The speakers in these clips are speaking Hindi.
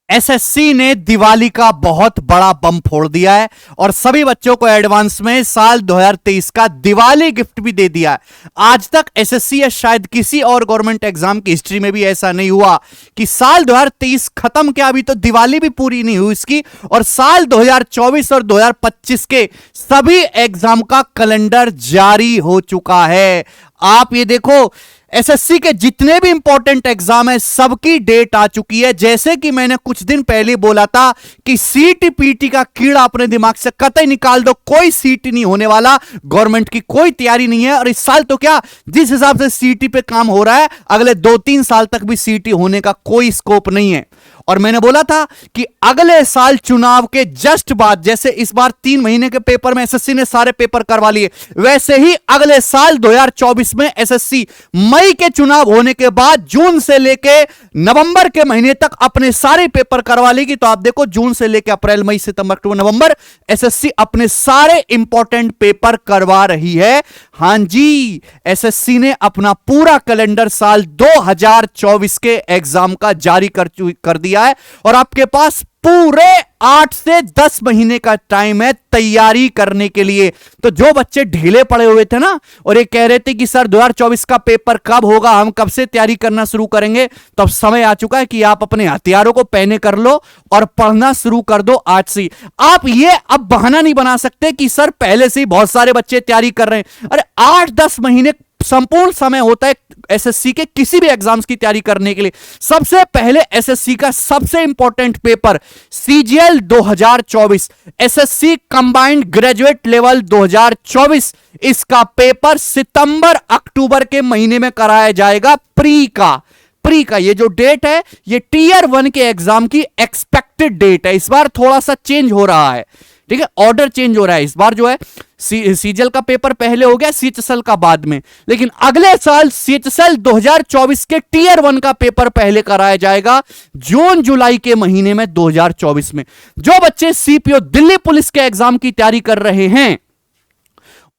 एसएससी ने दिवाली का बहुत बड़ा बम फोड़ दिया है और सभी बच्चों को एडवांस में साल 2023 का दिवाली गिफ्ट भी दे दिया है। आज तक एसएससी या शायद किसी और गवर्नमेंट एग्जाम की हिस्ट्री में भी ऐसा नहीं हुआ कि साल 2023 खत्म किया, अभी तो दिवाली भी पूरी नहीं हुई इसकी, और साल 2024 और 2025 के सभी एग्जाम का कैलेंडर जारी हो चुका है। आप ये देखो, एसएससी के जितने भी इंपॉर्टेंट एग्जाम है सबकी डेट आ चुकी है। जैसे कि मैंने कुछ दिन पहले बोला था कि सीटी पीटी का कीड़ा अपने दिमाग से कतई निकाल दो, कोई सीटी नहीं होने वाला, गवर्नमेंट की कोई तैयारी नहीं है। और इस साल तो क्या, जिस हिसाब से सीटी पे काम हो रहा है, अगले 2-3 साल तक भी सीटी होने का कोई स्कोप नहीं है। और मैंने बोला था कि अगले साल चुनाव के जस्ट बाद, जैसे इस बार 3 महीने के पेपर में एसएससी ने सारे पेपर करवा लिए, वैसे ही अगले साल 2024 में एसएससी मई के चुनाव होने के बाद जून से लेके नवंबर के महीने तक अपने सारे पेपर करवा लेगी। तो आप देखो, जून से लेके अप्रैल, मई, सितंबर, अक्टूबर, नवंबर, एसएससी अपने सारे इंपॉर्टेंट पेपर करवा रही है। हां जी, एसएससी ने अपना पूरा कैलेंडर साल 2024 के एग्जाम का जारी कर दिया है और आपके पास पूरे 8 से 10 महीने का टाइम है तैयारी करने के लिए। तो जो बच्चे ढीले पड़े हुए थे ना और ये कह रहे थे कि सर 2024 का पेपर कब होगा, हम कब से तैयारी करना शुरू करेंगे, तो अब समय आ चुका है कि आप अपने हथियारों को पहने कर लो और पढ़ना शुरू कर दो आज से। आप ये अब बहाना नहीं बना सकते कि सर पहले से ही बहुत सारे बच्चे तैयारी कर रहे हैं। अरे 8-10 महीने संपूर्ण समय होता है एसएससी के किसी भी एग्जाम्स की तैयारी करने के लिए। सबसे पहले एसएससी का सबसे important paper CGL 2024, SSC combined graduate level 2024, इसका पेपर सितंबर अक्टूबर के महीने में कराया जाएगा। प्री का ये जो डेट है, ये टीयर 1 के एग्जाम की एक्सपेक्टेड डेट है। इस बार थोड़ा सा चेंज हो रहा है, ठीक है, ऑर्डर चेंज हो रहा है। इस बार जो है सीजीएल का पेपर पहले हो गया, सीएचएसएल का बाद में, लेकिन अगले साल सीएचएसएल 2024 के टीयर 1 का पेपर पहले कराया जाएगा जून जुलाई के महीने में 2024 में। जो बच्चे सीपीओ दिल्ली पुलिस के एग्जाम की तैयारी कर रहे हैं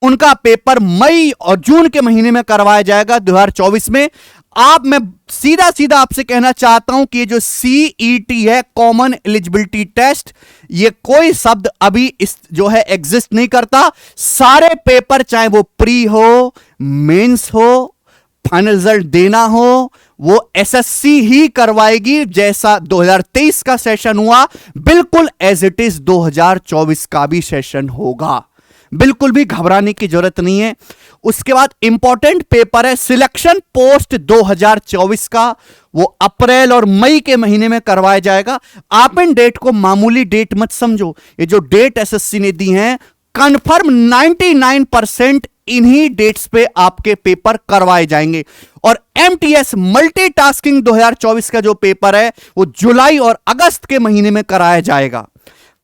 उनका पेपर मई और जून के महीने में करवाया जाएगा 2024 में। मैं सीधा आपसे कहना चाहता हूं कि ये जो सीईटी है, कॉमन एलिजिबिलिटी टेस्ट, ये कोई शब्द अभी इस जो है एग्जिस्ट नहीं करता। सारे पेपर, चाहे वो प्री हो, मेंस हो, फाइनल रिजल्ट देना हो, वो एसएससी ही करवाएगी। जैसा 2023 का सेशन हुआ, बिल्कुल एज इट इज 2024 का भी सेशन होगा। बिल्कुल भी घबराने की जरूरत नहीं है। उसके बाद इंपॉर्टेंट पेपर है सिलेक्शन पोस्ट 2024 का, वो अप्रैल और मई के महीने में करवाया जाएगा। आप इन डेट को मामूली डेट मत समझो, ये जो डेट एसएससी ने दी है कंफर्म 99% इन्हीं डेट्स पे आपके पेपर करवाए जाएंगे। और एमटीएस मल्टीटास्किंग 2024 का जो पेपर है वो जुलाई और अगस्त के महीने में कराया जाएगा।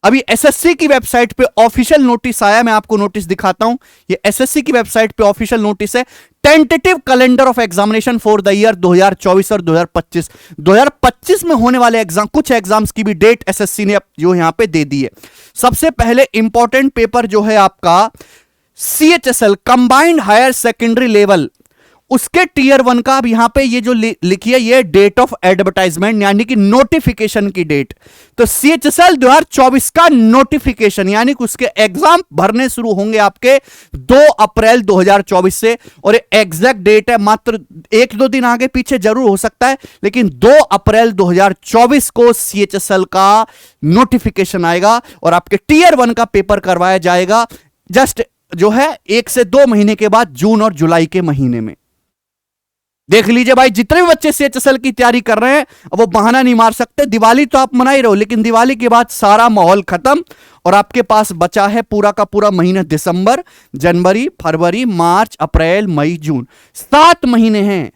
अभी एसएससी की वेबसाइट पे ऑफिशियल नोटिस आया, मैं आपको नोटिस दिखाता हूं। ये एसएससी की वेबसाइट पे ऑफिशियल नोटिस है, tentative calendar of examination for the year 2024 और 2025। 2025 में होने वाले एग्जाम, कुछ एग्जाम्स की भी डेट एसएससी ने जो यहां पे दे दी है। सबसे पहले इंपॉर्टेंट पेपर जो है आपका CHSL combined higher secondary level, उसके टीयर 1 का अब यहां पे ये जो लिखी है, ये डेट ऑफ एडवर्टाइजमेंट यानी कि नोटिफिकेशन की डेट। तो सीएचएसएल 2024 का नोटिफिकेशन यानी कि उसके एग्जाम भरने शुरू होंगे आपके 2 अप्रैल 2024 से। और एग्जैक्ट डेट है, मात्र 1-2 दिन आगे पीछे जरूर हो सकता है, लेकिन 2 अप्रैल 2024 को सीएचएसएल का नोटिफिकेशन आएगा और आपके टीयर 1 का पेपर करवाया जाएगा जस्ट जो है 1 से 2 महीने के बाद, जून और जुलाई के महीने में। देख लीजिए भाई, जितने भी बच्चे सीएचएसएल की तैयारी कर रहे हैं अब वो बहाना नहीं मार सकते। दिवाली तो आप मना ही रहो, लेकिन दिवाली के बाद सारा माहौल खत्म और आपके पास बचा है पूरा का पूरा महीना दिसंबर, जनवरी, फरवरी, मार्च, अप्रैल, मई, जून, 7 महीने हैं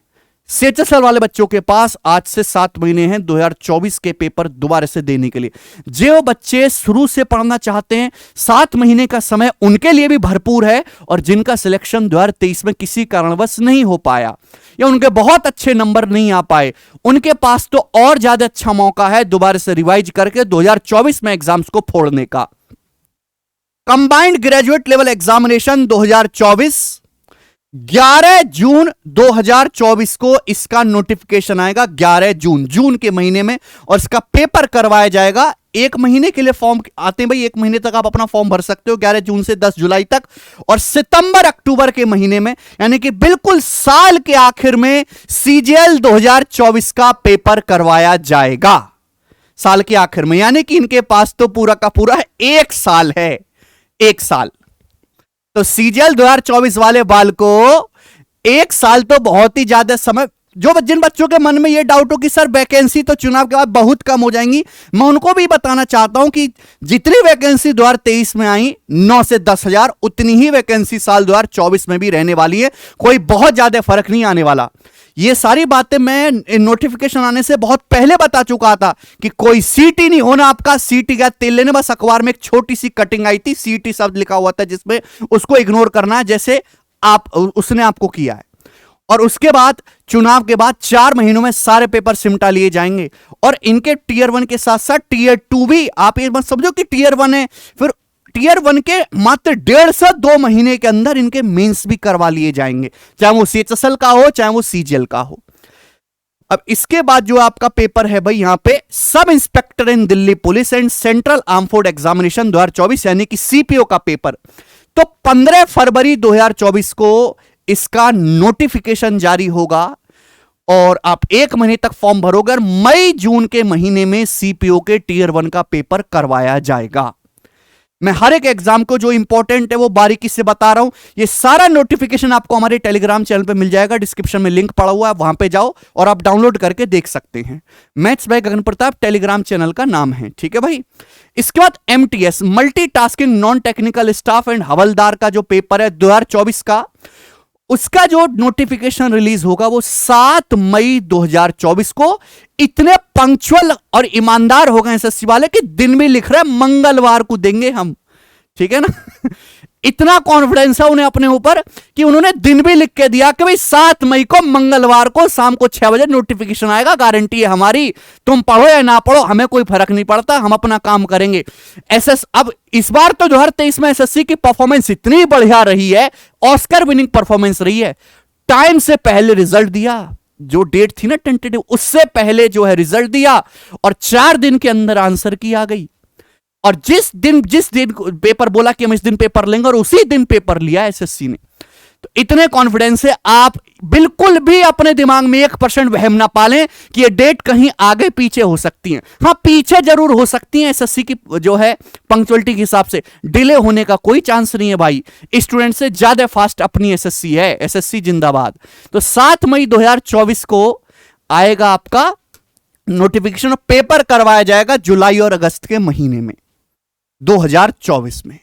सीएचएसएल वाले बच्चों के पास। आज से 7 महीने हैं 2024 के पेपर दोबारा से देने के लिए। जो बच्चे शुरू से पढ़ना चाहते हैं, 7 महीने का समय उनके लिए भी भरपूर है। और जिनका सिलेक्शन 2023 में किसी कारणवश नहीं हो पाया या उनके बहुत अच्छे नंबर नहीं आ पाए, उनके पास तो और ज्यादा अच्छा मौका है दोबारा से रिवाइज करके 2024 में एग्जाम्स को फोड़ने का। कंबाइंड ग्रेजुएट लेवल एग्जामिनेशन 2024 11 जून 2024 को इसका नोटिफिकेशन आएगा, 11 जून, जून के महीने में, और इसका पेपर करवाया जाएगा। एक महीने के लिए फॉर्म आते हैं भाई, एक महीने तक आप अपना फॉर्म भर सकते हो, 11 जून से 10 जुलाई तक, और सितंबर अक्टूबर के महीने में, यानी कि बिल्कुल साल के आखिर में सीजीएल 2024 का पेपर करवाया जाएगा, साल के आखिर में। यानी कि इनके पास तो पूरा का पूरा 1 साल है, 1 साल। तो सीजीएल 2024 वाले बाल को 1 साल तो बहुत ही ज्यादा समय। जिन बच्चों के मन में यह डाउट हो कि सर वैकेंसी तो चुनाव के बाद बहुत कम हो जाएंगी, मैं उनको भी बताना चाहता हूं कि जितनी वैकेंसी 2023 में आई 9 से 10 हजार, उतनी ही वैकेंसी साल 2024 में भी रहने वाली है। कोई बहुत ज्यादा फर्क नहीं आने वाला। ये सारी बातें मैं नोटिफिकेशन आने से बहुत पहले बता चुका था कि कोई सीटी नहीं होना आपका। सीटी का तेल लेने, बस अखबार में एक छोटी सी कटिंग आई थी, सीटी शब्द लिखा हुआ था जिसमें, उसको इग्नोर करना है जैसे उसने आपको किया है। और उसके बाद चुनाव के बाद 4 महीनों में सारे पेपर सिमटा लिए जाएंगे। और इनके टीयर 1 के साथ साथ टीयर 2 भी, आप ये मत समझो कि टीयर 1 है, फिर टीयर 1 के मात्र 1.5 से 2 महीने के अंदर इनके मेंस भी करवा लिए जाएंगे, चाहे वो सीएचएसएल का हो चाहे वो सीजीएल का हो। अब इसके बाद जो आपका पेपर है भाई, यहां पे sub inspector in Delhi police and central arm force examination 2024 यानी कि सीपीओ का पेपर, तो 15 फरवरी 2024 को इसका नोटिफिकेशन जारी होगा और आप 1 महीने तक फॉर्म भरोगे और मई जून के महीने में सीपीओ के टीयर 1 का पेपर करवाया जाएगा। मैं हर एक एग्जाम को जो इंपॉर्टेंट है वो बारीकी से बता रहा हूं। ये सारा नोटिफिकेशन आपको हमारे टेलीग्राम चैनल पे मिल जाएगा, डिस्क्रिप्शन में लिंक पड़ा हुआ है, वहां पे जाओ और आप डाउनलोड करके देख सकते हैं। Maths by Gagan Pratap Telegram channel का नाम है, ठीक है भाई। इसके बाद MTS, multitasking non technical staff and हवलदार का जो पेपर है 2024 का, उसका जो नोटिफिकेशन रिलीज होगा वो 7 मई 2024 को। इतने पंक्चुअल और ईमानदार हो गए एसएससी वाले कि दिन भी लिख रहे हैं मंगलवार को देंगे हम, ठीक है ना। इतना कॉन्फिडेंस है उन्हें अपने ऊपर कि उन्होंने दिन भी लिख के दिया कि भाई 7 मई को मंगलवार को शाम को 6 बजे नोटिफिकेशन आएगा, गारंटी है हमारी, तुम पढ़ो या ना पढ़ो हमें कोई फर्क नहीं पड़ता, हम अपना काम करेंगे। अब इस बार तो 2023 में एसएससी की परफॉर्मेंस इतनी बढ़िया रही है, ऑस्कर विनिंग परफॉर्मेंस रही है। टाइम से पहले रिजल्ट दिया, जो डेट थी ना टेंटेटिव, उससे पहले जो है रिजल्ट दिया और 4 दिन के अंदर आंसर की आ गई। और जिस दिन पेपर बोला कि हम इस दिन पेपर लेंगे और उसी दिन पेपर लिया एसएससी ने। तो इतने कॉन्फिडेंस से आप बिल्कुल भी अपने दिमाग में 1% वहम ना पालें कि ये डेट कहीं आगे पीछे हो सकती है। हां, पीछे जरूर हो सकती है, एसएससी की जो है पंक्चुअलिटी के हिसाब से डिले होने का कोई चांस नहीं है भाई। स्टूडेंट से ज्यादा फास्ट अपनी एसएससी है, एसएससी जिंदाबाद। तो 7 मई 2024 को आएगा आपका नोटिफिकेशन और पेपर करवाया जाएगा जुलाई और अगस्त के महीने में 2024 में।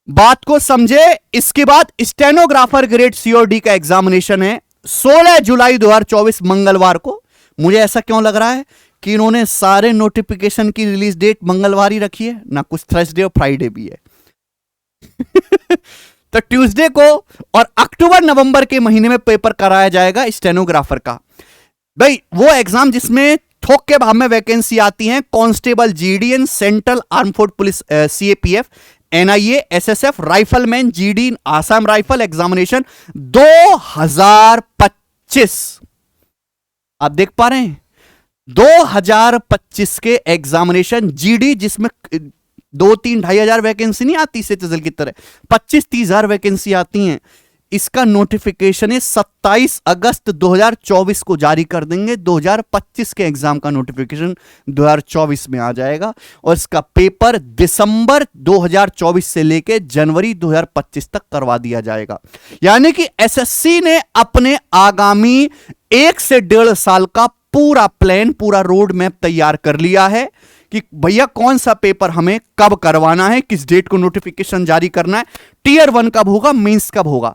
बात को समझे। इसके बाद स्टेनोग्राफर ग्रेड सीओडी का एग्जामिनेशन है 16 जुलाई 2024 मंगलवार को। मुझे ऐसा क्यों लग रहा है कि इन्होंने सारे नोटिफिकेशन की रिलीज डेट मंगलवार ही रखी है ना, कुछ थर्सडे और फ्राइडे भी है। तो ट्यूसडे को और अक्टूबर नवंबर के महीने में पेपर कराया जाएगा स्टेनोग्राफर का। भाई वो एग्जाम जिसमें थोक के भाव में वैकेंसी आती है, constable GDN, central arm force police CAPF, NIA, SSF, rifleman, GD, Assam rifle examination 2025। आप देख पा रहे हैं 2025 के एग्जामिनेशन जीडी, जिसमें 2-3-2.5 हजार वैकेंसी नहीं आती सीएचएसएल की तरह, 25-30 हजार वैकेंसी आती हैं। इसका नोटिफिकेशन है 27 अगस्त 2024 को जारी कर देंगे। 2025 के एग्जाम का नोटिफिकेशन 2024 में आ जाएगा और इसका पेपर दिसंबर 2024 से लेकर जनवरी 2025 तक करवा दिया जाएगा। यानी कि एसएससी ने अपने आगामी 1 से 1.5 साल का पूरा प्लान, पूरा रोड मैप तैयार कर लिया है कि भैया कौन सा पेपर हमें कब करवाना है, किस डेट को नोटिफिकेशन जारी करना है, टीयर 1 कब होगा, मेंस कब होगा।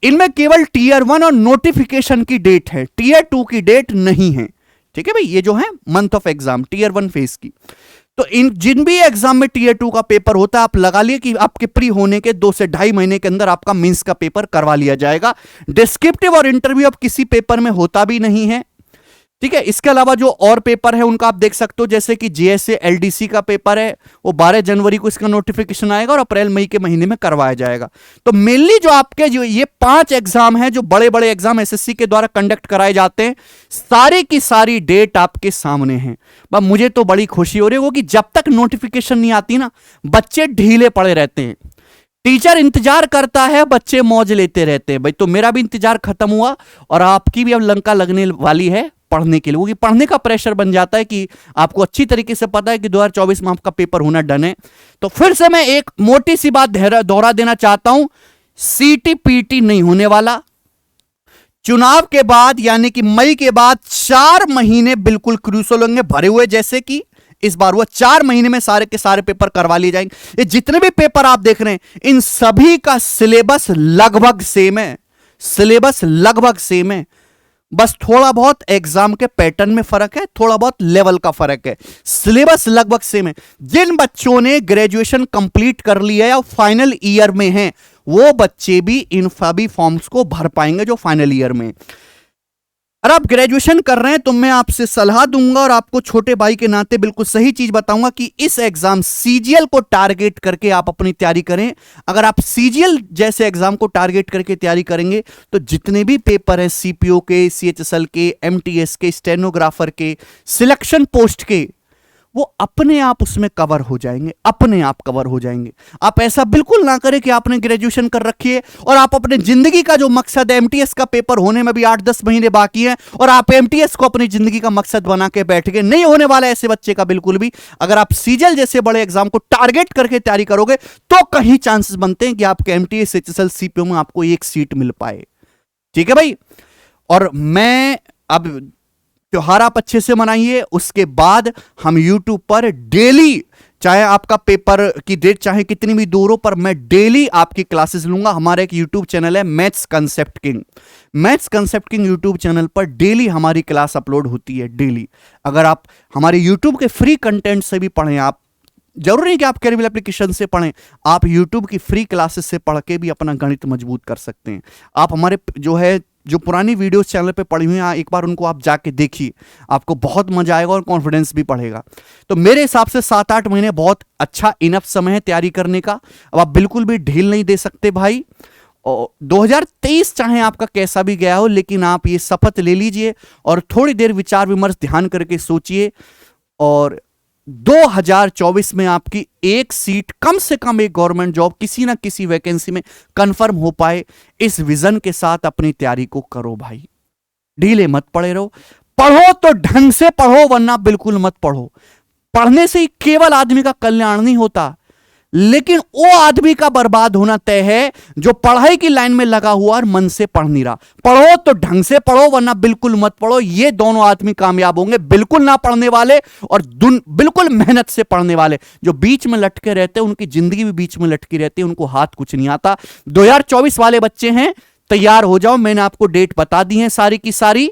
इनमें केवल टीयर 1 और नोटिफिकेशन की डेट है, टीयर 2 की डेट नहीं है, ठीक है भाई। ये जो है month of exam tier 1 phase की। तो इन जिन भी एग्जाम में टीयर 2 का पेपर होता है, आप लगा लिए कि आपके प्री होने के 2 से 2.5 महीने के अंदर आपका मेंस का पेपर करवा लिया जाएगा। डिस्क्रिप्टिव और इंटरव्यू अब किसी पेपर में होता भी नहीं है। ठीक है। इसके अलावा जो और पेपर है उनका आप देख सकते हो, जैसे कि जेएसए एलडीसी का पेपर है, वो 12 जनवरी को इसका नोटिफिकेशन आएगा और अप्रैल मई के महीने में करवाया जाएगा। तो मेनली जो आपके जो ये 5 एग्जाम है, जो बड़े बड़े एग्जाम एसएससी के द्वारा कंडक्ट कराए जाते हैं, सारी की सारी डेट आपके सामने है। मुझे तो बड़ी खुशी हो रही है कि जब तक नोटिफिकेशन नहीं आती ना, बच्चे ढीले पड़े रहते हैं, टीचर इंतजार करता है, बच्चे मौज लेते रहते हैं। भाई तो मेरा भी इंतजार खत्म हुआ और आपकी भी अब लंका लगने वाली है पढ़ने के लिए, क्योंकि पढ़ने का प्रेशर बन जाता है कि आपको अच्छी तरीके से पता है कि 2024 में आपका पेपर होना डन है। तो फिर से मैं एक मोटी सी बात दोहरा देना चाहता हूं, सीटी पीटी नहीं होने वाला। चुनाव के बाद यानी कि मई के बाद 4 महीने बिल्कुल क्रूशल होंगे, भरे हुए, जैसे कि इस बार हुआ। 4 महीने में सारे के सारे पेपर करवा लिए जाएंगे। ये जितने भी पेपर आप देख रहे हैं, इन सभी का सिलेबस लगभग सेम है, सिलेबस लगभग सेम है, बस थोड़ा बहुत एग्जाम के पैटर्न में फर्क है, थोड़ा बहुत लेवल का फर्क है, सिलेबस लगभग सेम है। जिन बच्चों ने ग्रेजुएशन कंप्लीट कर लिया है या फाइनल ईयर में हैं, वो बच्चे भी इन सभी फॉर्म्स को भर पाएंगे जो फाइनल ईयर में। अगर आप ग्रेजुएशन कर रहे हैं तो मैं आपसे सलाह दूंगा और आपको छोटे भाई के नाते बिल्कुल सही चीज बताऊंगा कि इस एग्जाम सीजीएल को टारगेट करके आप अपनी तैयारी करें। अगर आप सीजीएल जैसे एग्जाम को टारगेट करके तैयारी करेंगे तो जितने भी पेपर हैं, सीपीओ के, सीएचएसएल के, एमटीएस के, स्टेनोग्राफर के, सिलेक्शन पोस्ट के, वो अपने आप उसमें कवर हो जाएंगे, अपने आप कवर हो जाएंगे। आप ऐसा बिल्कुल ना करें कि आपने ग्रेजुएशन कर रखी है और आप अपने जिंदगी का जो मकसद है, एमटीएस का पेपर होने में भी 8-10 महीने बाकी हैं, और आप एमटीएस को अपनी जिंदगी का मकसद बना के बैठ गए। नहीं होने वाला ऐसे बच्चे का बिल्कुल भी। अगर आप सीजीएल जैसे बड़े एग्जाम को टारगेट करके तैयारी करोगे तो कहीं चांसेस बनते हैं कि आपके एमटीएस, एचएसएल, सीपीओ में आपको एक सीट मिल पाए। ठीक है भाई। और मैं अब त्योहार आप अच्छे से मनाइए, उसके बाद हम YouTube पर डेली, चाहे आपका पेपर की डेट चाहे कितनी भी दूर हो, पर मैं डेली आपकी क्लासेस लूंगा। हमारा एक YouTube चैनल है maths concept king, maths concept king YouTube channel पर डेली हमारी क्लास अपलोड होती है, डेली। अगर आप हमारे YouTube के फ्री कंटेंट से भी पढ़ें, आप जरूरी नहीं कि आप कैरिबल एप्लीकेशन से पढ़ें, आप YouTube की फ्री क्लासेस से पढ़ के भी अपना गणित मजबूत कर सकते हैं। आप हमारे जो पुरानी वीडियोस चैनल पे पड़ी हुई हैं, एक बार उनको आप जाके देखिए, आपको बहुत मजा आएगा और कॉन्फिडेंस भी बढ़ेगा। तो मेरे हिसाब से 7-8 महीने बहुत अच्छा इनफ समय है तैयारी करने का। अब आप बिल्कुल भी ढील नहीं दे सकते भाई। और 2023 चाहे आपका कैसा भी गया हो, लेकिन आप ये शपथ ले लीजिए और थोड़ी देर विचार विमर्श ध्यान करके सोचिए, और 2024 में आपकी एक सीट, कम से कम एक गवर्नमेंट जॉब किसी ना किसी वैकेंसी में कंफर्म हो पाए, इस विजन के साथ अपनी तैयारी को करो भाई। ढीले मत पड़े रहो, पढ़ो तो ढंग से पढ़ो, वरना बिल्कुल मत पढ़ो। पढ़ने से ही केवल आदमी का कल्याण नहीं होता, लेकिन वो आदमी का बर्बाद होना तय है जो पढ़ाई की लाइन में लगा हुआ और मन से पढ़ नहीं रहा। पढ़ो तो ढंग से पढ़ो, वरना बिल्कुल मत पढ़ो। ये दोनों आदमी कामयाब होंगे, बिल्कुल ना पढ़ने वाले और बिल्कुल मेहनत से पढ़ने वाले। जो बीच में लटके रहते हैं, उनकी जिंदगी भी बीच में लटकी रहती है, उनको हाथ कुछ नहीं आता। 2024 वाले बच्चे हैं, तैयार हो जाओ। मैंने आपको डेट बता दी है सारी की सारी,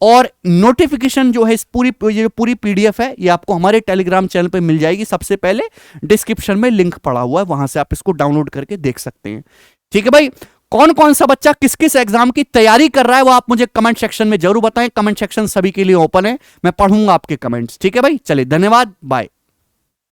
और नोटिफिकेशन जो है इस पूरी पीडीएफ है, ये आपको हमारे टेलीग्राम चैनल पे मिल जाएगी। सबसे पहले डिस्क्रिप्शन में लिंक पड़ा हुआ है, वहां से आप इसको डाउनलोड करके देख सकते हैं। ठीक है भाई। कौन कौन सा बच्चा किस किस एग्जाम की तैयारी कर रहा है वो आप मुझे कमेंट सेक्शन में जरूर बताएं। कमेंट सेक्शन सभी के लिए ओपन है, मैं पढ़ूंगा आपके कमेंट्स। ठीक है भाई, चलिए धन्यवाद, बाय।